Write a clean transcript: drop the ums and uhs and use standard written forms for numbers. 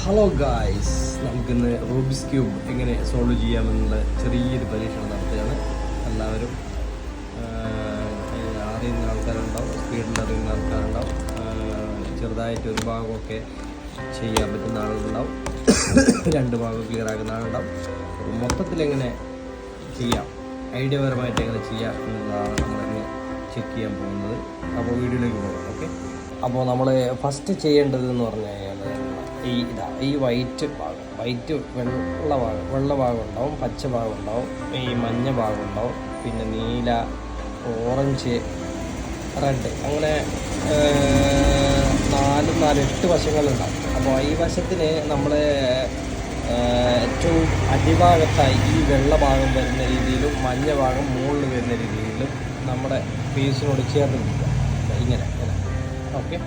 Hello guys, നമുക്കിന്ന് Rubik's cube എങ്ങനെ solve ചെയ്യാമെന്നുള്ള ചെറിയൊരു പരീക്ഷണം നടത്തുകയാണ്. എല്ലാവരും അറിയുന്ന ആൾക്കാരുണ്ടാവും, സ്പീഡിൽ അറിയുന്ന ആൾക്കാരുണ്ടാവും, ചെറുതായിട്ട് ഒരു ഭാഗമൊക്കെ ചെയ്യാൻ പറ്റുന്ന ആളുകളുണ്ടാവും, രണ്ട് ഭാഗം ക്ലിയർ ആക്കുന്ന ആളുണ്ടാവും. മൊത്തത്തിൽ എങ്ങനെ ചെയ്യാം, ഐഡിയപരമായിട്ട് എങ്ങനെ ചെയ്യാം എന്നുള്ളതാണ് നമ്മളിന്ന് ചെക്ക് ചെയ്യാൻ പോകുന്നത്. അപ്പോൾ വീഡിയോയിലേക്ക് പോകാം. ഓക്കെ, അപ്പോൾ നമ്മൾ ഫസ്റ്റ് ചെയ്യേണ്ടത് എന്ന് പറഞ്ഞു കഴിഞ്ഞാൽ ഈ വൈറ്റ് ഭാഗം, വെള്ള ഭാഗം ഉണ്ടാവും, പച്ച ഭാഗം ഉണ്ടാവും, ഈ മഞ്ഞ ഭാഗം ഉണ്ടാവും, പിന്നെ നീല, ഓറഞ്ച്, റെഡ്, അങ്ങനെ 8 വശങ്ങളുണ്ടാവും. അപ്പോൾ ഈ വശത്തിന് നമ്മൾ ഏറ്റവും അടിഭാഗത്തായി ഈ വെള്ള ഭാഗം വരുന്ന രീതിയിലും മഞ്ഞ ഭാഗം മുകളിൽ വരുന്ന രീതിയിലും നമ്മുടെ പീസിനോട് ചേർത്ത് നിൽക്കുക. ഇങ്ങനെ. ഓക്കെ,